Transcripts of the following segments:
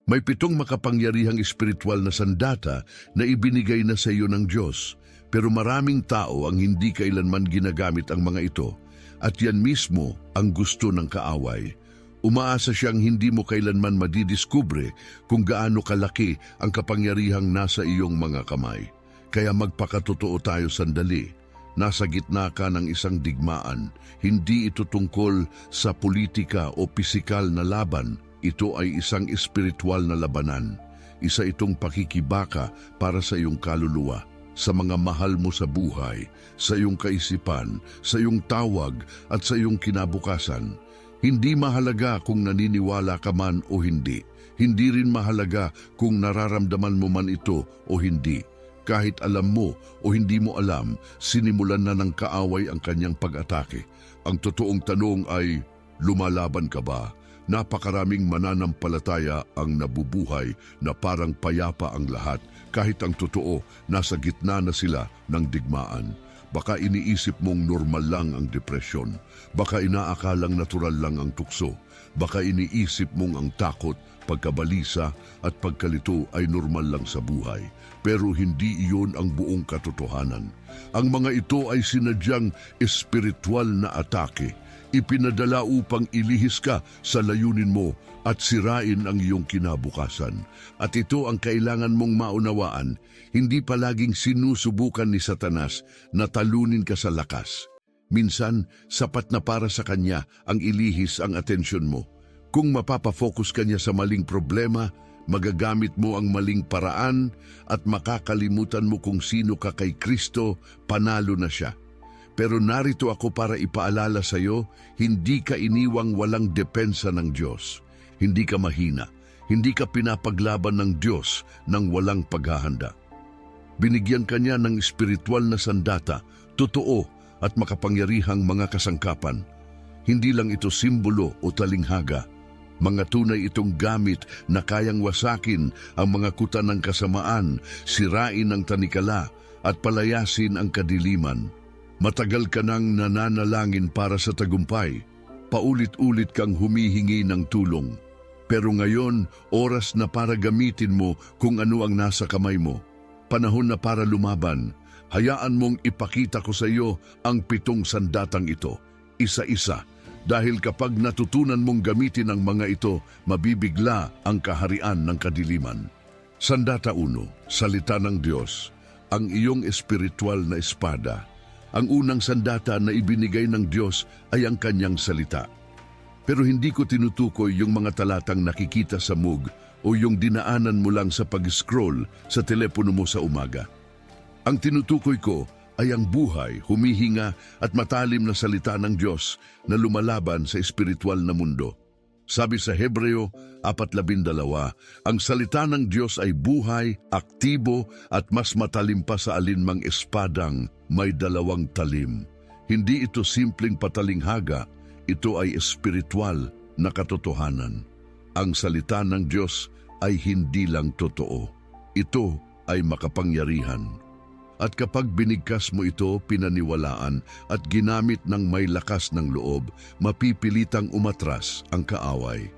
May 7 makapangyarihang espiritual na sandata na ibinigay na sa iyo ng Diyos, pero maraming tao ang hindi kailanman ginagamit ang mga ito, at yan mismo ang gusto ng kaaway. Umaasa siyang hindi mo kailanman madidiskubre kung gaano kalaki ang kapangyarihang nasa iyong mga kamay. Kaya magpakatotoo tayo sandali. Nasa gitna ka ng isang digmaan. Hindi ito tungkol sa politika o pisikal na laban. Ito ay isang espiritual na labanan. Isa itong pakikibaka para sa iyong kaluluwa, sa mga mahal mo sa buhay, sa iyong kaisipan, sa iyong tawag at sa iyong kinabukasan. Hindi mahalaga kung naniniwala ka man o hindi. Hindi rin mahalaga kung nararamdaman mo man ito o hindi. Kahit alam mo o hindi mo alam, sinimulan na ng kaaway ang kanyang pag-atake. Ang totoong tanong ay, lumalaban ka ba? Napakaraming mananampalataya ang nabubuhay na parang payapa ang lahat, kahit ang totoo, nasa gitna na sila ng digmaan. Baka iniisip mong normal lang ang depresyon. Baka inaakalang natural lang ang tukso. Baka iniisip mong ang takot, pagkabalisa at pagkalito ay normal lang sa buhay. Pero hindi iyon ang buong katotohanan. Ang mga ito ay sinadyang espiritual na atake. Ipinadala upang ilihis ka sa layunin mo at sirain ang iyong kinabukasan. At ito ang kailangan mong maunawaan, hindi palaging sinusubukan ni Satanas na talunin ka sa lakas. Minsan, sapat na para sa kanya ang ilihis ang atensyon mo. Kung mapapafocus ka niya sa maling problema, magagamit mo ang maling paraan at makakalimutan mo kung sino ka kay Kristo, panalo na siya. Pero narito ako para ipaalala sa iyo, hindi ka iniwang walang depensa ng Diyos. Hindi ka mahina. Hindi ka pinapaglaban ng Diyos nang walang paghahanda. Binigyan ka niya ng espiritual na sandata, totoo at makapangyarihang mga kasangkapan. Hindi lang ito simbolo o talinghaga. Mga tunay itong gamit na kayang wasakin ang mga kuta ng kasamaan, sirain ang tanikala at palayasin ang kadiliman. Matagal ka nang nananalangin para sa tagumpay. Paulit-ulit kang humihingi ng tulong. Pero ngayon, oras na para gamitin mo kung ano ang nasa kamay mo. Panahon na para lumaban. Hayaan mong ipakita ko sa iyo ang 7 sandatang ito, isa-isa. Dahil kapag natutunan mong gamitin ang mga ito, mabibigla ang kaharian ng kadiliman. Sandata 1, salita ng Diyos, ang iyong espiritual na espada. Ang unang sandata na ibinigay ng Diyos ay ang kanyang salita. Pero hindi ko tinutukoy yung mga talatang nakikita sa mug o yung dinaanan mo lang sa pag-scroll sa telepono mo sa umaga. Ang tinutukoy ko ay ang buhay, humihinga at matalim na salita ng Diyos na lumalaban sa espiritual na mundo. Sabi sa Hebreo 4:12, ang salita ng Diyos ay buhay, aktibo at mas matalim pa sa alinmang espadang may 2 talim. Hindi ito simpleng patalinghaga, ito ay espiritual na katotohanan. Ang salita ng Diyos ay hindi lang totoo. Ito ay makapangyarihan. At kapag binigkas mo ito, pinaniwalaan at ginamit ng may lakas ng loob, mapipilitang umatras ang kaaway.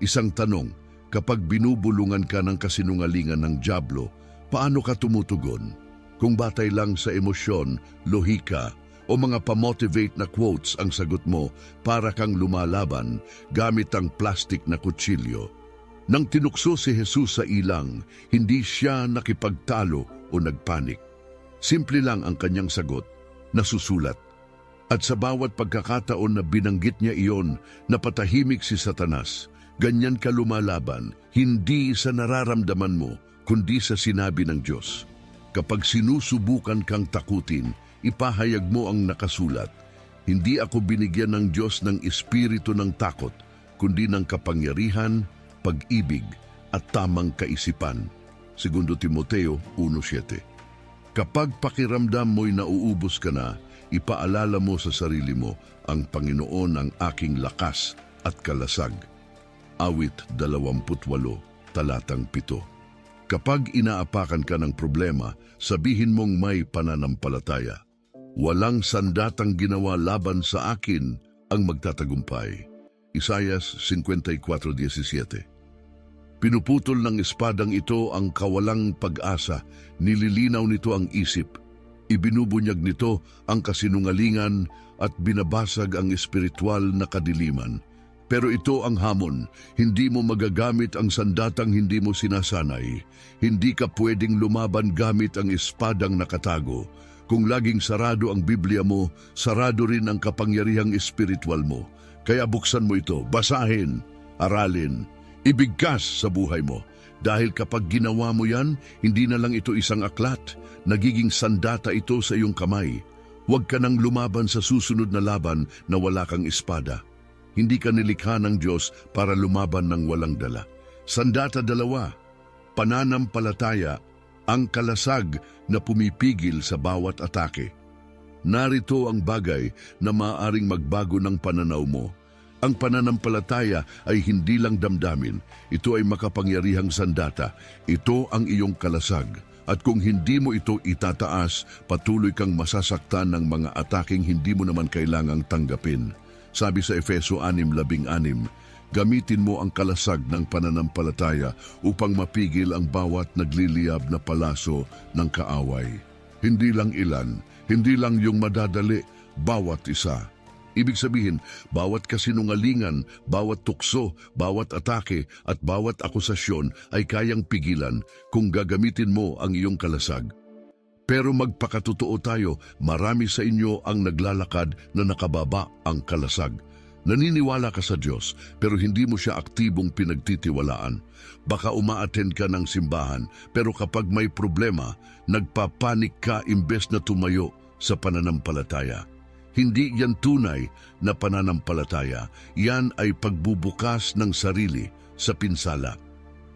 Isang tanong, kapag binubulungan ka ng kasinungalingan ng dyablo, paano ka tumutugon? Kung batay lang sa emosyon, lohika, o mga pamotivate na quotes ang sagot mo, para kang lumalaban gamit ang plastic na kutsilyo. Nang tinukso si Jesus sa ilang, hindi siya nakipagtalo o nagpanik. Simple lang ang kanyang sagot, nasusulat. At sa bawat pagkakataon na binanggit niya iyon, napatahimik si Satanas. Ganyan ka lumalaban, hindi sa nararamdaman mo, kundi sa sinabi ng Diyos. Kapag sinusubukan kang takutin, ipahayag mo ang nakasulat. Hindi ako binigyan ng Diyos ng espiritu ng takot, kundi ng kapangyarihan, pag-ibig at tamang kaisipan. 2 Timoteo 1:7. Kapag pakiramdam mo'y nauubos ka na, ipaalala mo sa sarili mo, ang Panginoon ang aking lakas at kalasag. Awit 28, talatang 7. Kapag inaapakan ka ng problema, sabihin mong may pananampalataya. Walang sandatang ginawa laban sa akin ang magtatagumpay. Isaias 54:17. Pinuputol ng espadang ito ang kawalang pag-asa, nililinaw nito ang isip. Ibinubunyag nito ang kasinungalingan at binabasag ang espiritual na kadiliman. Pero ito ang hamon, hindi mo magagamit ang sandatang hindi mo sinasanay. Hindi ka pwedeng lumaban gamit ang espadang nakatago. Kung laging sarado ang Biblia mo, sarado rin ang kapangyarihang espiritual mo. Kaya buksan mo ito, basahin, aralin, ibigkas sa buhay mo. Dahil kapag ginawa mo yan, hindi na lang ito isang aklat, nagiging sandata ito sa iyong kamay. Huwag ka nang lumaban sa susunod na laban na wala kang espada. Hindi ka nilikha ng Diyos para lumaban ng walang dala. Sandata 2, pananampalataya, ang kalasag na pumipigil sa bawat atake. Narito ang bagay na maaaring magbago ng pananaw mo. Ang pananampalataya ay hindi lang damdamin, ito ay makapangyarihang sandata. Ito ang iyong kalasag. At kung hindi mo ito itataas, patuloy kang masasaktan ng mga ataking hindi mo naman kailangang tanggapin. Sabi sa Efeso 6:16, gamitin mo ang kalasag ng pananampalataya upang mapigil ang bawat nagliliyab na palaso ng kaaway. Hindi lang ilan, hindi lang yung madadali, bawat isa. Ibig sabihin, bawat kasinungalingan, bawat tukso, bawat atake at bawat akusasyon ay kayang pigilan kung gagamitin mo ang iyong kalasag. Pero magpakatotoo tayo, marami sa inyo ang naglalakad na nakababa ang kalasag. Naniniwala ka sa Diyos pero hindi mo siya aktibong pinagtitiwalaan. Baka umaattend ka ng simbahan pero kapag may problema, nagpapanik ka imbes na tumayo sa pananampalataya. Hindi yan tunay na pananampalataya. Yan ay pagbubukas ng sarili sa pinsala.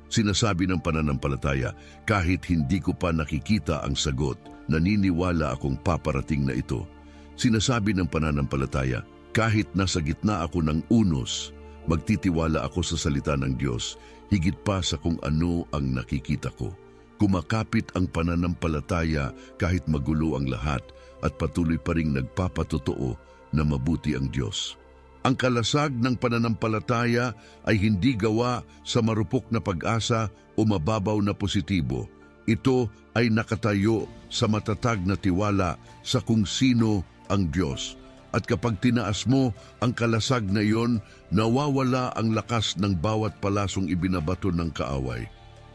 Sinasabi ng pananampalataya, kahit hindi ko pa nakikita ang sagot, naniniwala akong paparating na ito. Sinasabi ng pananampalataya, kahit nasa gitna ako ng unos, magtitiwala ako sa salita ng Diyos, higit pa sa kung ano ang nakikita ko. Kumakapit ang pananampalataya kahit magulo ang lahat at patuloy pa ring nagpapatotoo na mabuti ang Diyos. Ang kalasag ng pananampalataya ay hindi gawa sa marupok na pag-asa o mababaw na positibo. Ito ay nakatayo sa matatag na tiwala sa kung sino ang Diyos. At kapag tinaas mo ang kalasag na iyon, nawawala ang lakas ng bawat palasong ibinabato ng kaaway.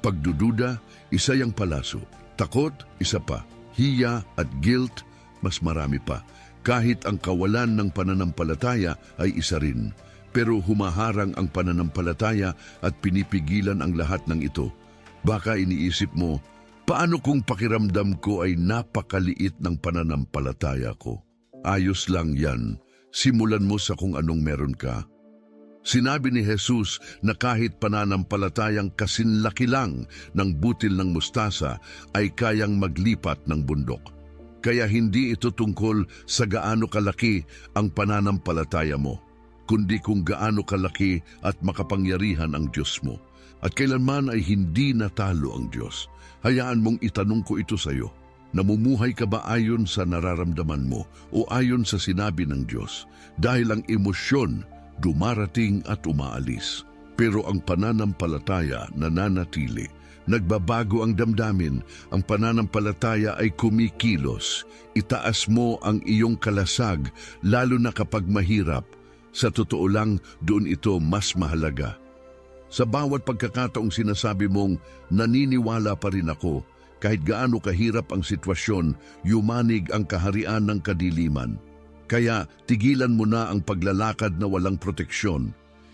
Pagdududa, isa yung palaso. Takot, isa pa. Hiya at guilt, mas marami pa. Kahit ang kawalan ng pananampalataya ay isa rin. Pero humaharang ang pananampalataya at pinipigilan ang lahat ng ito. Baka iniisip mo, paano kung pakiramdam ko ay napakaliit ng pananampalataya ko? Ayos lang yan. Simulan mo sa kung anong meron ka. Sinabi ni Jesus na kahit pananampalatayang kasinlaki lang ng butil ng mustasa ay kayang maglipat ng bundok. Kaya hindi ito tungkol sa gaano kalaki ang pananampalataya mo, kundi kung gaano kalaki at makapangyarihan ang Diyos mo. At kailanman ay hindi natalo ang Diyos. Hayaan mong itanong ko ito sa iyo. Namumuhay ka ba ayon sa nararamdaman mo o ayon sa sinabi ng Diyos? Dahil ang emosyon dumarating at umaalis. Pero ang pananampalataya nananatili. Nagbabago ang damdamin, ang pananampalataya ay kumikilos. Itaas mo ang iyong kalasag, lalo na kapag mahirap. Sa totoo lang, doon ito mas mahalaga. Sa bawat pagkakataong sinasabi mong, naniniwala pa rin ako, kahit gaano kahirap ang sitwasyon, yumanig ang kaharian ng kadiliman. Kaya tigilan mo na ang paglalakad na walang proteksyon.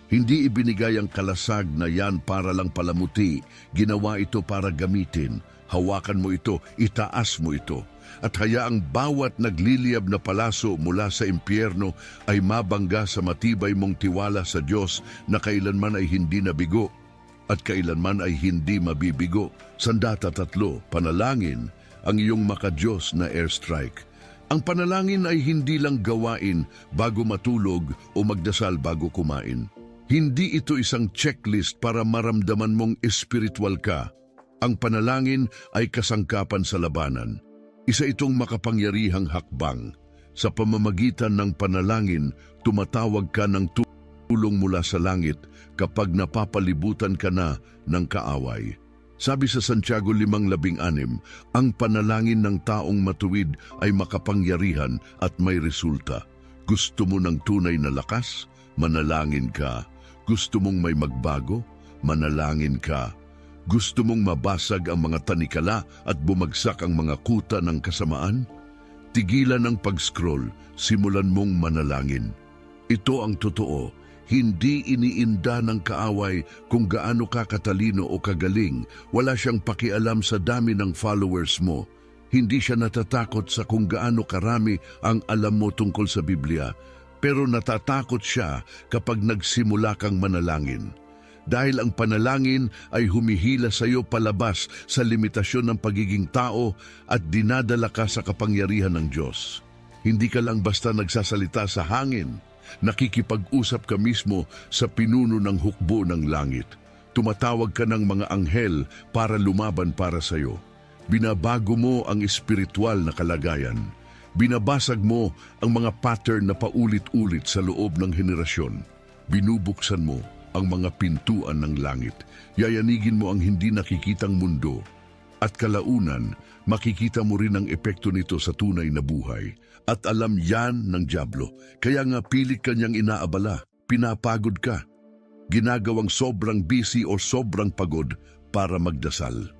Hindi ibinigay ang kalasag na yan para lang palamuti. Ginawa ito para gamitin. Hawakan mo ito, itaas mo ito. At hayaang bawat nagliliyab na palaso mula sa impyerno ay mabangga sa matibay mong tiwala sa Diyos na kailanman ay hindi nabigo at kailanman ay hindi mabibigo. Sandata 3, panalangin, ang iyong makadiyos na airstrike. Ang panalangin ay hindi lang gawain bago matulog o magdasal bago kumain. Hindi ito isang checklist para maramdaman mong espiritual ka. Ang panalangin ay kasangkapan sa labanan. Isa itong makapangyarihang hakbang. Sa pamamagitan ng panalangin, tumatawag ka ng tulong mula sa langit kapag napapalibutan ka na ng kaaway. Sabi sa Santiago 5:16, ang panalangin ng taong matuwid ay makapangyarihan at may resulta. Gusto mo ng tunay na lakas? Manalangin ka. Gusto mong may magbago? Manalangin ka. Gusto mong mabasag ang mga tanikala at bumagsak ang mga kuta ng kasamaan? Tigilan ang pag-scroll, simulan mong manalangin. Ito ang totoo, hindi iniinda ng kaaway kung gaano ka katalino o kagaling. Wala siyang pakialam sa dami ng followers mo. Hindi siya natatakot sa kung gaano karami ang alam mo tungkol sa Biblia, pero natatakot siya kapag nagsimula kang manalangin. Dahil ang panalangin ay humihila sa iyo palabas sa limitasyon ng pagiging tao at dinadala ka sa kapangyarihan ng Diyos. Hindi ka lang basta nagsasalita sa hangin, nakikipag-usap ka mismo sa pinuno ng hukbo ng langit. Tumatawag ka ng mga anghel para lumaban para sa iyo. Binabago mo ang espiritual na kalagayan. Binabasag mo ang mga pattern na paulit-ulit sa loob ng henerasyon. Binubuksan mo ang mga pintuan ng langit. Yayanigin mo ang hindi nakikitang mundo. At kalaunan, makikita mo rin ang epekto nito sa tunay na buhay. At alam yan ng dyablo. Kaya nga pilit kanyang inaabala, pinapagod ka. Ginagawang sobrang busy o sobrang pagod para magdasal.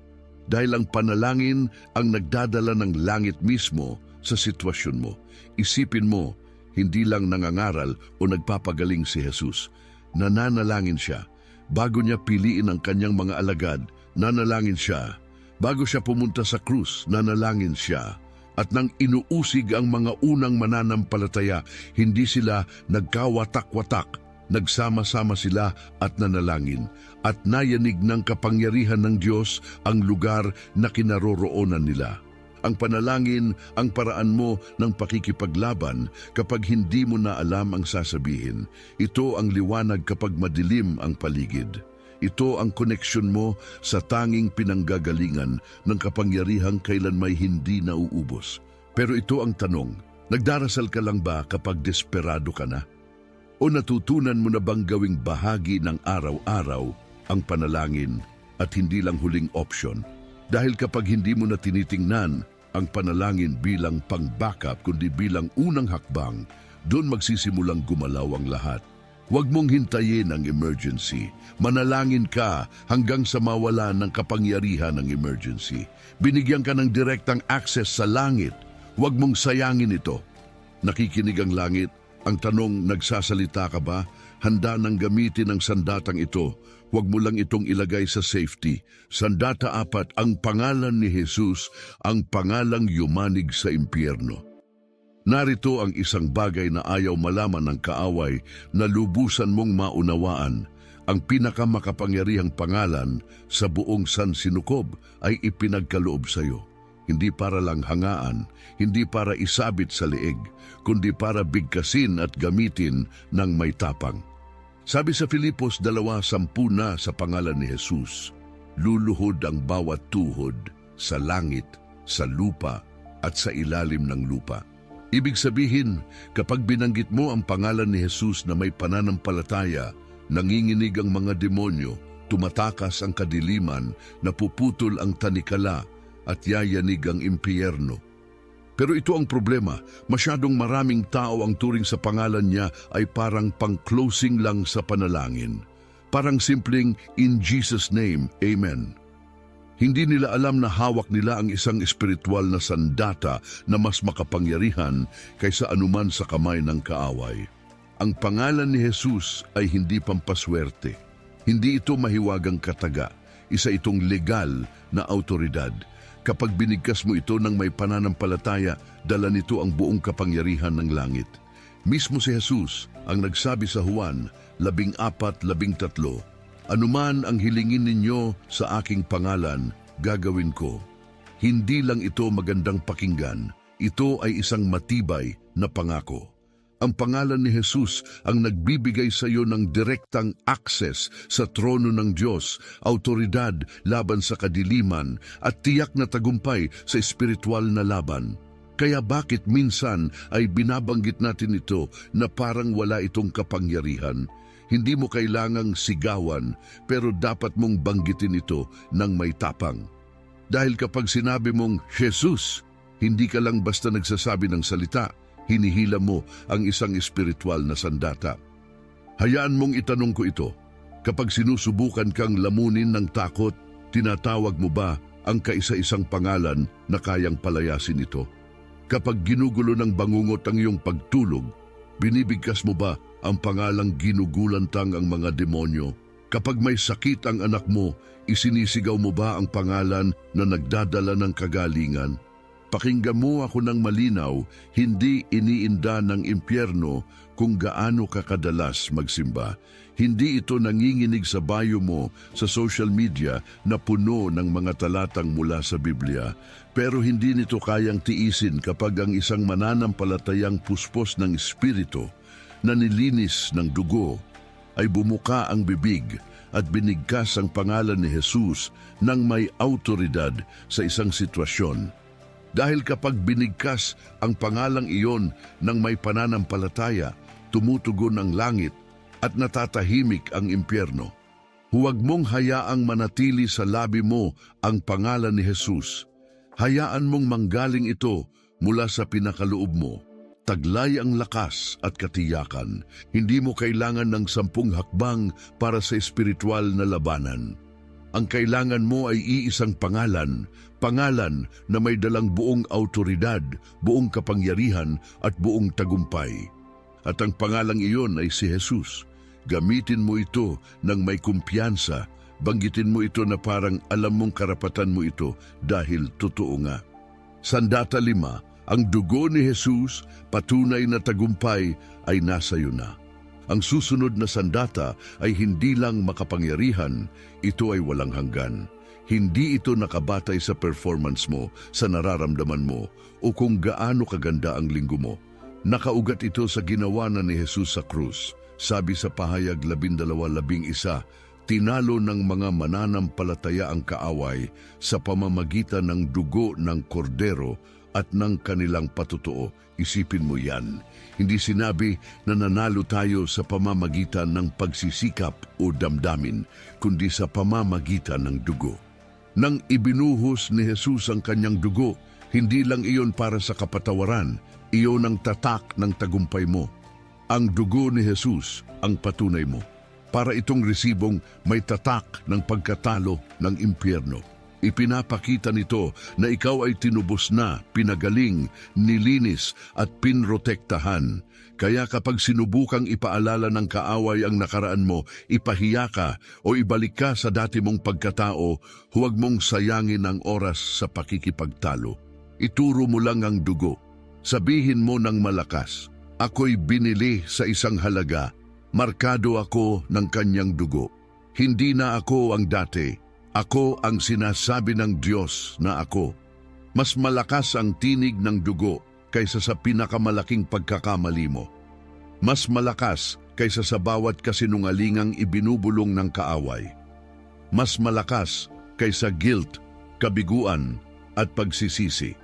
Dahil ang panalangin ang nagdadala ng langit mismo sa sitwasyon mo. Isipin mo, hindi lang nangangaral o nagpapagaling si Jesus. Nananalangin siya. Bago niya piliin ang kanyang mga alagad, nanalangin siya. Bago siya pumunta sa krus, nanalangin siya. At nang inuusig ang mga unang mananampalataya, hindi sila nagkawatak-watak. Nagsama-sama sila at nanalangin. At nayanig ng kapangyarihan ng Diyos ang lugar na kinaroroonan nila. Ang panalangin ang paraan mo ng pakikipaglaban kapag hindi mo na alam ang sasabihin. Ito ang liwanag kapag madilim ang paligid. Ito ang koneksyon mo sa tanging pinanggagalingan ng kapangyarihang kailan may hindi nauubos. Pero ito ang tanong, nagdarasal ka lang ba kapag desperado ka na? O natutunan mo na bang gawing bahagi ng araw-araw ang panalangin at hindi lang huling option? Dahil kapag hindi mo na tinitingnan ang panalangin bilang pang-backup kundi bilang unang hakbang, doon magsisimulang gumalaw ang lahat. Huwag mong hintayin ang emergency. Manalangin ka hanggang sa mawala ng kapangyarihan ng emergency. Binigyan ka ng direktang access sa langit. Huwag mong sayangin ito. Nakikinig ang langit. Ang tanong, nagsasalita ka ba? Handa nang gamitin ang sandatang ito. Huwag mo lang itong ilagay sa safety. Sandata 4, ang pangalan ni Jesus, ang pangalang yumanig sa impyerno. Narito ang isang bagay na ayaw malaman ng kaaway na lubusan mong maunawaan. Ang pinakamakapangyarihang pangalan sa buong sansinukob ay ipinagkaloob sa iyo. Hindi para lang hangaan, hindi para isabit sa leeg, kundi para bigkasin at gamitin ng may tapang. Sabi sa Filipos 2:10 na sa pangalan ni Jesus, luluhod ang bawat tuhod sa langit, sa lupa at sa ilalim ng lupa. Ibig sabihin, kapag binanggit mo ang pangalan ni Jesus na may pananampalataya, nanginginig ang mga demonyo, tumatakas ang kadiliman, napuputol ang tanikala, at yayanig ang impyerno. Pero ito ang problema, masyadong maraming tao ang turing sa pangalan niya ay parang pang-closing lang sa panalangin. Parang simpleng, in Jesus' name, Amen. Hindi nila alam na hawak nila ang isang espiritual na sandata na mas makapangyarihan kaysa anuman sa kamay ng kaaway. Ang pangalan ni Jesus ay hindi pampaswerte. Hindi ito mahiwagang kataga. Isa itong legal na autoridad. Kapag binigkas mo ito ng may pananampalataya, dala nito ang buong kapangyarihan ng langit. Mismo si Jesus ang nagsabi sa Juan 14:13, anuman ang hilingin ninyo sa aking pangalan, gagawin ko. Hindi lang ito magandang pakinggan, ito ay isang matibay na pangako. Ang pangalan ni Jesus ang nagbibigay sa iyo ng direktang access sa trono ng Diyos, autoridad laban sa kadiliman at tiyak na tagumpay sa espiritual na laban. Kaya bakit minsan ay binabanggit natin ito na parang wala itong kapangyarihan? Hindi mo kailangang sigawan, pero dapat mong banggitin ito ng may tapang. Dahil kapag sinabi mong, Jesus, hindi ka lang basta nagsasabi ng salita, hinihila mo ang isang espiritual na sandata. Hayaan mong itanong ko ito, kapag sinusubukan kang lamunin ng takot, tinatawag mo ba ang kaisa-isang pangalan na kayang palayasin ito? Kapag ginugulo ng bangungot ang iyong pagtulog, binibigkas mo ba ang pangalang ginugulantang ang mga demonyo? Kapag may sakit ang anak mo, isinisigaw mo ba ang pangalan na nagdadala ng kagalingan? Pakinggan mo ako ng malinaw, hindi iniinda ng impyerno kung gaano ka kadalas magsimba. Hindi ito nanginginig sa bio mo sa social media na puno ng mga talatang mula sa Biblia. Pero hindi nito kayang tiisin kapag ang isang mananampalatayang puspos ng espiritu na nilinis ng dugo ay bumuka ang bibig at binigkas ang pangalan ni Jesus nang may autoridad sa isang sitwasyon. Dahil kapag binigkas ang pangalang iyon ng may pananampalataya, tumutugon ang langit at natatahimik ang impyerno. Huwag mong hayaang manatili sa labi mo ang pangalan ni Jesus. Hayaan mong manggaling ito mula sa pinakaloob mo. Taglay ang lakas at katiyakan. Hindi mo kailangan ng 10 hakbang para sa espiritual na labanan. Ang kailangan mo ay iisang pangalan, pangalan na may dalang buong autoridad, buong kapangyarihan at buong tagumpay. At ang pangalang iyon ay si Jesus. Gamitin mo ito ng may kumpiyansa. Banggitin mo ito na parang alam mong karapatan mo ito dahil totoo nga. Sandata 5, ang dugo ni Jesus, patunay na tagumpay ay nasa iyo na. Ang susunod na sandata ay hindi lang makapangyarihan, ito ay walang hanggan. Hindi ito nakabatay sa performance mo, sa nararamdaman mo, o kung gaano kaganda ang linggo mo. Nakaugat ito sa ginawa na ni Jesus sa krus. Sabi sa pahayag 12:11, tinalo ng mga mananampalataya ang kaaway sa pamamagitan ng dugo ng kordero at ng kanilang patutuo. Isipin mo yan. Hindi sinabi na nanalo tayo sa pamamagitan ng pagsisikap o damdamin, kundi sa pamamagitan ng dugo. Nang ibinuhos ni Jesus ang kanyang dugo, hindi lang iyon para sa kapatawaran, iyon ang tatak ng tagumpay mo. Ang dugo ni Jesus ang patunay mo. Para itong resibong may tatak ng pagkatalo ng impyerno. Ipinapakita nito na ikaw ay tinubos na, pinagaling, nilinis at pinrotektahan. Kaya kapag sinubukang ipaalala ng kaaway ang nakaraan mo, ipahiya ka o ibalik ka sa dati mong pagkatao, huwag mong sayangin ang oras sa pakikipagtalo. Ituro mo lang ang dugo. Sabihin mo ng malakas, ako'y binili sa isang halaga, markado ako ng kanyang dugo. Hindi na ako ang dati. Ako ang sinasabi ng Diyos na ako. Mas malakas ang tinig ng dugo kaysa sa pinakamalaking pagkakamali mo. Mas malakas kaysa sa bawat kasinungalingang ibinubulong ng kaaway. Mas malakas kaysa guilt, kabiguan at pagsisisi.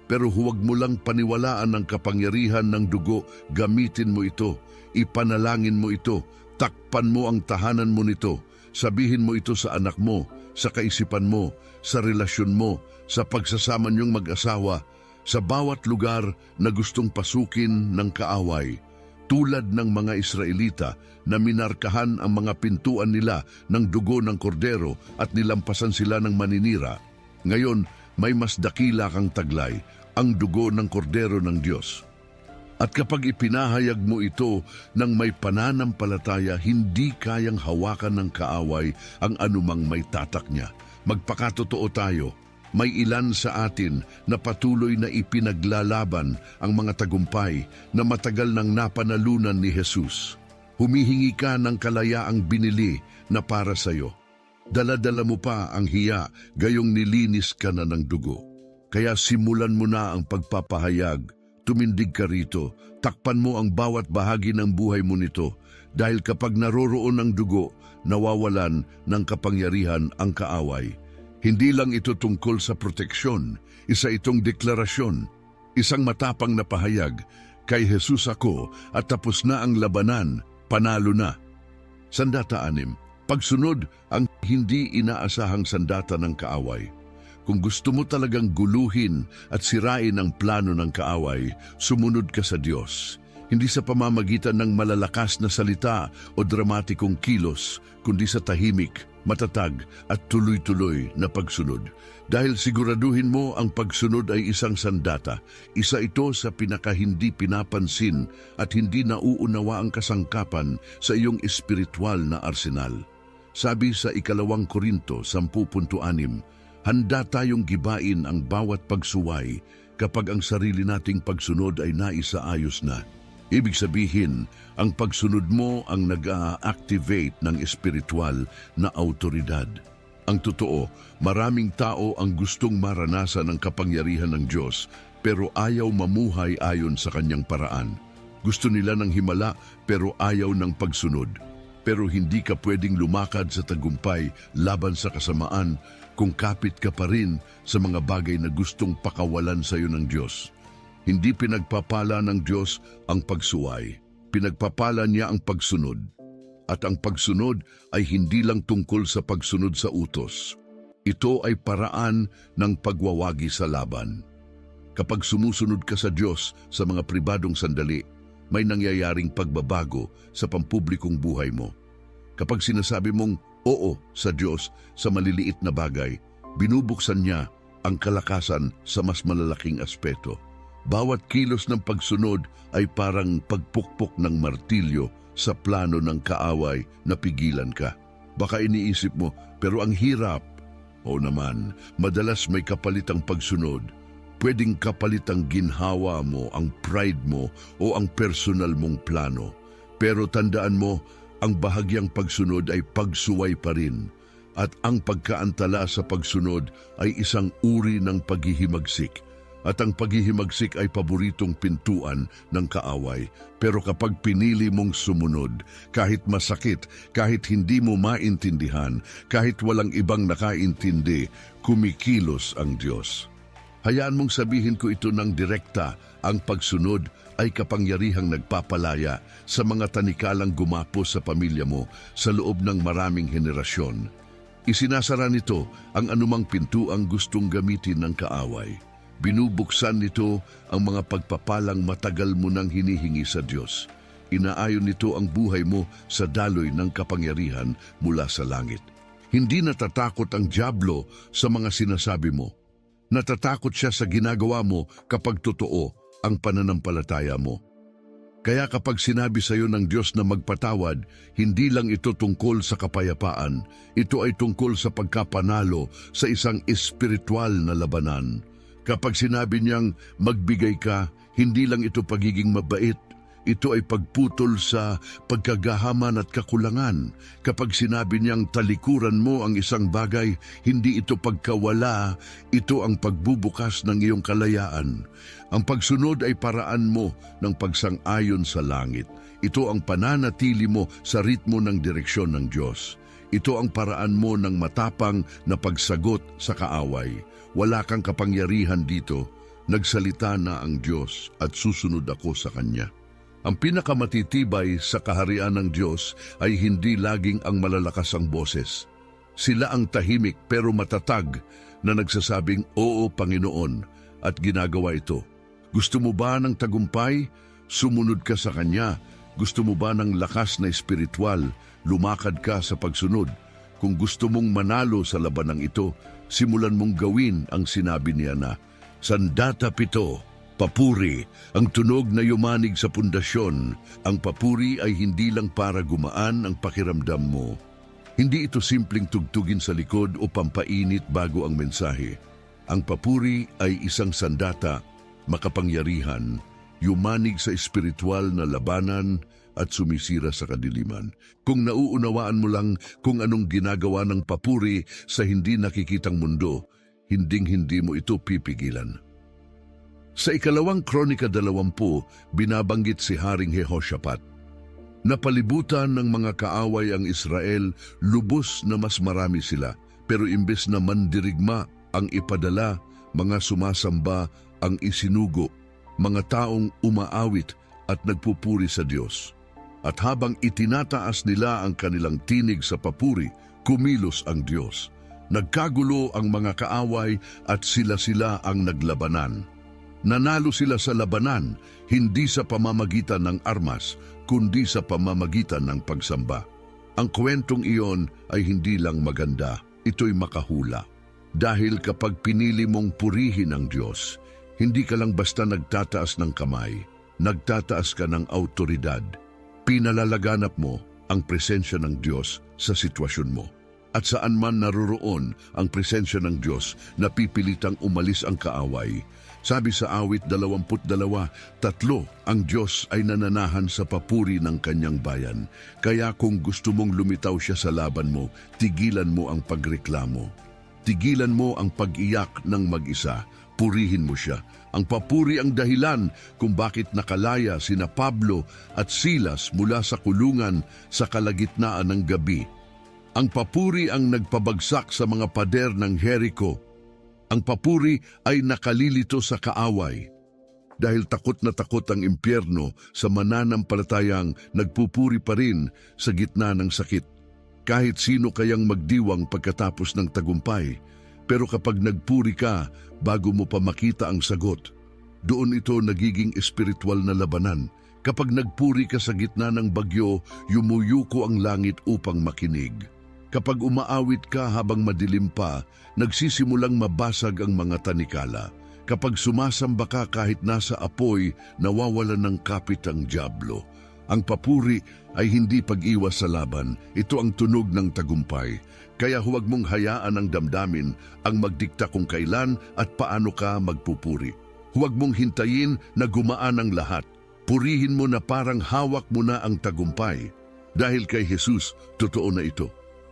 Pero huwag mo lang paniwalaan ang kapangyarihan ng dugo, gamitin mo ito, ipanalangin mo ito, takpan mo ang tahanan mo nito. Sabihin mo ito sa anak mo, sa kaisipan mo, sa relasyon mo, sa pagsasama niyong mag-asawa, sa bawat lugar na gustong pasukin ng kaaway. Tulad ng mga Israelita na minarkahan ang mga pintuan nila ng dugo ng kordero at nilampasan sila ng maninira. Ngayon, may mas dakila kang taglay, ang dugo ng kordero ng Diyos. At kapag ipinahayag mo ito ng may pananampalataya, hindi kayang hawakan ng kaaway ang anumang may tatak niya. Magpakatotoo tayo, may ilan sa atin na patuloy na ipinaglalaban ang mga tagumpay na matagal nang napanalunan ni Jesus. Humihingi ka ng kalayaang binili na para sa iyo. Dala-dala mo pa ang hiya, gayong nilinis ka na ng dugo. Kaya simulan mo na ang pagpapahayag. Tumindig ka rito, takpan mo ang bawat bahagi ng buhay mo nito, dahil kapag naroroon ang dugo, nawawalan ng kapangyarihan ang kaaway. Hindi lang ito tungkol sa proteksyon, isa itong deklarasyon, isang matapang na pahayag, kay Jesus ako at tapos na ang labanan, panalo na. Sandata 6. Pagsunod ang hindi inaasahang sandata ng kaaway. Kung gusto mo talagang guluhin at sirain ang plano ng kaaway, sumunod ka sa Diyos. Hindi sa pamamagitan ng malalakas na salita o dramatikong kilos, kundi sa tahimik, matatag at tuloy-tuloy na pagsunod. Dahil siguraduhin mo ang pagsunod ay isang sandata, isa ito sa pinakahindi pinapansin at hindi nauunawa ang kasangkapan sa iyong espiritual na arsenal. Sabi sa 2 Korinto 10.6, handa tayong gibain ang bawat pagsuway kapag ang sarili nating pagsunod ay naisaayos na. Ibig sabihin, ang pagsunod mo ang nag-a-activate ng espiritual na autoridad. Ang totoo, maraming tao ang gustong maranasan ang kapangyarihan ng Diyos pero ayaw mamuhay ayon sa kanyang paraan. Gusto nila ng himala pero ayaw ng pagsunod. Pero hindi ka pwedeng lumakad sa tagumpay laban sa kasamaan kung kapit ka pa rin sa mga bagay na gustong pakawalan sa iyo ng Diyos. Hindi pinagpapala ng Diyos ang pagsuway. Pinagpapala niya ang pagsunod. At ang pagsunod ay hindi lang tungkol sa pagsunod sa utos. Ito ay paraan ng pagwawagi sa laban. Kapag sumusunod ka sa Diyos sa mga pribadong sandali, may nangyayaring pagbabago sa pampublikong buhay mo. Kapag sinasabi mong oo sa Diyos sa maliliit na bagay, binubuksan niya ang kalakasan sa mas malalaking aspeto. Bawat kilos ng pagsunod ay parang pagpukpok ng martilyo sa plano ng kaaway na pigilan ka. Baka iniisip mo, pero ang hirap. O naman, madalas may kapalit ang pagsunod. Pwedeng kapalit ang ginhawa mo, ang pride mo, o ang personal mong plano. Pero tandaan mo, ang bahagyang pagsunod ay pagsuway pa rin. At ang pagkaantala sa pagsunod ay isang uri ng paghihimagsik. At ang paghihimagsik ay paboritong pintuan ng kaaway. Pero kapag pinili mong sumunod, kahit masakit, kahit hindi mo maintindihan, kahit walang ibang nakaintindi, kumikilos ang Diyos. Hayaan mong sabihin ko ito ng direkta, ang pagsunod ay kapangyarihang nagpapalaya sa mga tanikalang gumapos sa pamilya mo sa loob ng maraming henerasyon. Isinasara nito ang anumang pintuang gustong gamitin ng kaaway. Binubuksan nito ang mga pagpapalang matagal mo nang hinihingi sa Diyos. Inaayon nito ang buhay mo sa daloy ng kapangyarihan mula sa langit. Hindi natatakot ang dyablo sa mga sinasabi mo. Natatakot siya sa ginagawa mo kapag totoo ang pananampalataya mo. Kaya kapag sinabi sa iyo ng Diyos na magpatawad, hindi lang ito tungkol sa kapayapaan, ito ay tungkol sa pagkapanalo sa isang espiritual na labanan. Kapag sinabi niyang magbigay ka, hindi lang ito pagiging mabait, ito ay pagputol sa pagkagahaman at kakulangan. Kapag sinabi niyang talikuran mo ang isang bagay, hindi ito pagkawala, ito ang pagbubukas ng iyong kalayaan. Ang pagsunod ay paraan mo ng pagsang-ayon sa langit. Ito ang pananatili mo sa ritmo ng direksyon ng Diyos. Ito ang paraan mo ng matapang na pagsagot sa kaaway. Wala kang kapangyarihan dito. Nagsalita na ang Diyos at susunod ako sa Kanya. Ang pinakamatitibay sa kaharian ng Diyos ay hindi laging ang malalakas ang boses. Sila ang tahimik pero matatag na nagsasabing, "Oo, Panginoon," at ginagawa ito. Gusto mo ba ng tagumpay? Sumunod ka sa Kanya. Gusto mo ba ng lakas na espiritual? Lumakad ka sa pagsunod. Kung gusto mong manalo sa labanang ito, simulan mong gawin ang sinabi niya na, Sandata 7, papuri, ang tunog na yumanig sa pundasyon. Ang papuri ay hindi lang para gumaan ang pakiramdam mo. Hindi ito simpleng tugtugin sa likod o pampainit bago ang mensahe. Ang papuri ay isang sandata, makapangyarihan, yumanig sa espiritual na labanan at sumisira sa kadiliman. Kung nauunawaan mo lang kung anong ginagawa ng papuri sa hindi nakikitang mundo, hinding-hindi mo ito pipigilan. Sa 2 Kronika 20, binabanggit si Haring Jehoshaphat. Napalibutan ng mga kaaway ang Israel, lubos na mas marami sila, pero imbes na mandirigma ang ipadala, mga sumasamba ang isinugo, mga taong umaawit at nagpupuri sa Diyos. At habang itinataas nila ang kanilang tinig sa papuri, kumilos ang Diyos. Nagkagulo ang mga kaaway at sila-sila ang naglabanan. Nanalo sila sa labanan, hindi sa pamamagitan ng armas, kundi sa pamamagitan ng pagsamba. Ang kwentong iyon ay hindi lang maganda, ito'y makahula. Dahil kapag pinili mong purihin ang Diyos, hindi ka lang basta nagtataas ng kamay, nagtataas ka ng autoridad. Pinalalaganap mo ang presensya ng Diyos sa sitwasyon mo. At saan man naroroon ang presensya ng Diyos, napipilitang umalis ang kaaway. Sabi sa awit 22, tatlo, ang Diyos ay nananahan sa papuri ng kanyang bayan. Kaya kung gusto mong lumitaw siya sa laban mo, tigilan mo ang pagreklamo. Tigilan mo ang pag-iyak ng mag-isa. Purihin mo siya. Ang papuri ang dahilan kung bakit nakalaya sina Pablo at Silas mula sa kulungan sa kalagitnaan ng gabi. Ang papuri ang nagpabagsak sa mga pader ng Jericho. Ang papuri ay nakalilito sa kaaway. Dahil takot na takot ang impyerno sa mananampalatayang nagpupuri pa rin sa gitna ng sakit. Kahit sino kayang magdiwang pagkatapos ng tagumpay, pero kapag nagpuri ka bago mo pa makita ang sagot, doon ito nagiging espiritual na labanan. Kapag nagpuri ka sa gitna ng bagyo, yumuyuko ang langit upang makinig. Kapag umaawit ka habang madilim pa, nagsisimulang mabasag ang mga tanikala. Kapag sumasamba ka kahit nasa apoy, nawawalan ng kapit ang dyablo. Ang papuri ay hindi pag-iwas sa laban, ito ang tunog ng tagumpay. Kaya huwag mong hayaan ang damdamin ang magdikta kung kailan at paano ka magpupuri. Huwag mong hintayin na gumaan ang lahat. Purihin mo na parang hawak mo na ang tagumpay. Dahil kay Jesus, totoo na ito.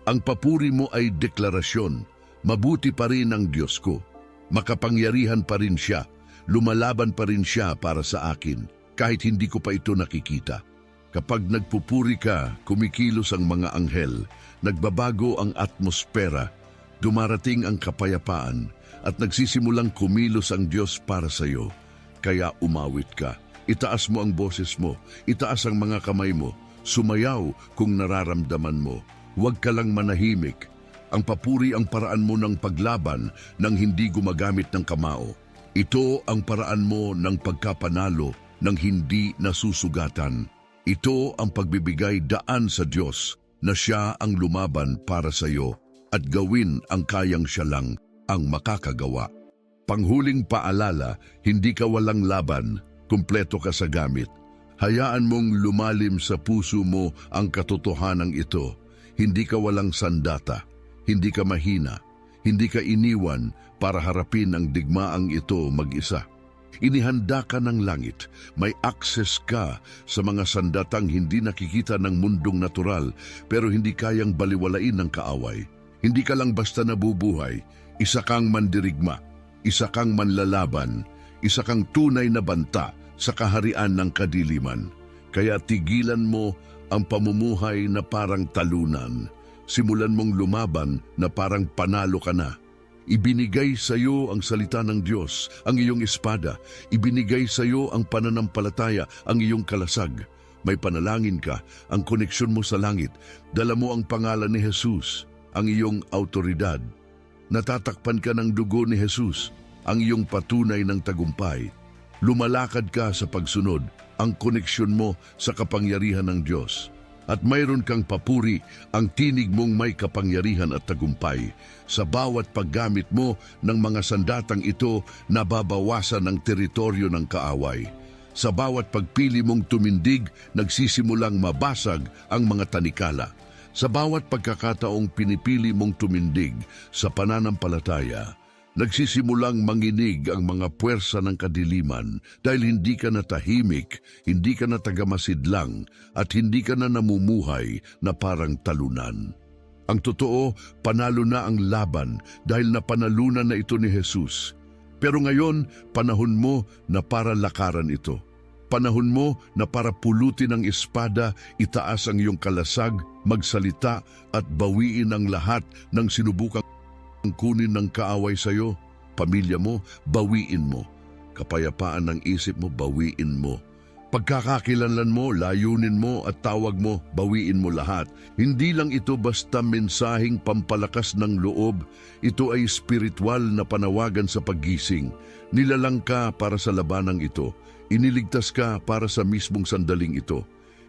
Ang papuri mo ay deklarasyon. Mabuti pa rin ang Diyos ko. Makapangyarihan pa rin siya. Lumalaban pa rin siya para sa akin, kahit hindi ko pa ito nakikita. Kapag nagpupuri ka, kumikilos ang mga anghel, nagbabago ang atmosfera, dumarating ang kapayapaan, at nagsisimulang kumilos ang Diyos para sa iyo. Kaya umawit ka, itaas mo ang boses mo, itaas ang mga kamay mo, sumayaw kung nararamdaman mo. Huwag ka lang manahimik. Ang papuri ang paraan mo ng paglaban nang hindi gumagamit ng kamao. Ito ang paraan mo ng pagkapanalo nang hindi nasusugatan. Ito ang pagbibigay daan sa Diyos na siya ang lumaban para sa iyo at gawin ang kayang siya lang ang makakagawa. Panghuling paalala, hindi ka walang laban, kumpleto ka sa gamit. Hayaan mong lumalim sa puso mo ang katotohanan ito. Hindi ka walang sandata, hindi ka mahina, hindi ka iniwan para harapin ang digmaang ito mag-isa. Inihanda ka ng langit, may access ka sa mga sandatang hindi nakikita ng mundong natural pero hindi kayang baliwalain ng kaaway. Hindi ka lang basta nabubuhay, isa kang mandirigma, isa kang manlalaban, isa kang tunay na banta sa kaharian ng kadiliman. Kaya tigilan mo ang pamumuhay na parang talunan. Simulan mong lumaban na parang panalo ka na. Ibinigay sa iyo ang salita ng Diyos, ang iyong espada. Ibinigay sa iyo ang pananampalataya, ang iyong kalasag. May panalangin ka, ang koneksyon mo sa langit. Dala mo ang pangalan ni Jesus, ang iyong autoridad. Natatakpan ka ng dugo ni Jesus, ang iyong patunay ng tagumpay. Lumalakad ka sa pagsunod, ang koneksyon mo sa kapangyarihan ng Diyos. At mayroon kang papuri, ang tinig mong may kapangyarihan at tagumpay. Sa bawat paggamit mo ng mga sandatang ito, nababawasan ang teritoryo ng kaaway. Sa bawat pagpili mong tumindig, nagsisimulang mabasag ang mga tanikala. Sa bawat pagkakataong pinipili mong tumindig sa pananampalataya, nagsisimulang manginig ang mga puwersa ng kadiliman dahil hindi ka na tahimik, hindi ka na tagamasidlang, at hindi ka na namumuhay na parang talunan. Ang totoo, panalo na ang laban dahil napanalunan na ito ni Jesus. Pero ngayon, panahon mo na para lakaran ito. Panahon mo na para pulutin ang espada, itaas ang iyong kalasag, magsalita at bawiin ang lahat ng sinubukang ang kunin ng kaaway sa iyo. Pamilya mo, bawiin mo. Kapayapaan ng isip mo, bawiin mo. Pagkakakilanlan mo, layunin mo at tawag mo, bawiin mo lahat. Hindi lang ito basta mensaheng pampalakas ng loob, ito ay spiritual na panawagan sa paggising. Nilalang ka para sa labanang ito, iniligtas ka para sa mismong sandaling ito.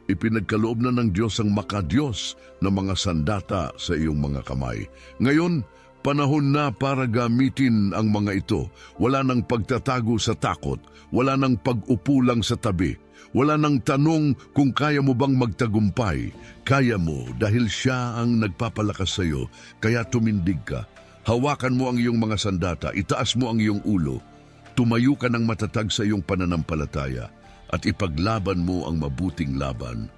Ipinagkaloob na ng Diyos ang makadiyos na mga sandata sa iyong mga kamay. Ngayon, panahon na para gamitin ang mga ito. Wala nang pagtatago sa takot, wala nang pag-upo lang sa tabi. Wala nang tanong kung kaya mo bang magtagumpay. Kaya mo dahil siya ang nagpapalakas sa iyo, kaya tumindig ka. Hawakan mo ang iyong mga sandata, itaas mo ang iyong ulo. Tumayo ka ng matatag sa iyong pananampalataya at ipaglaban mo ang mabuting laban.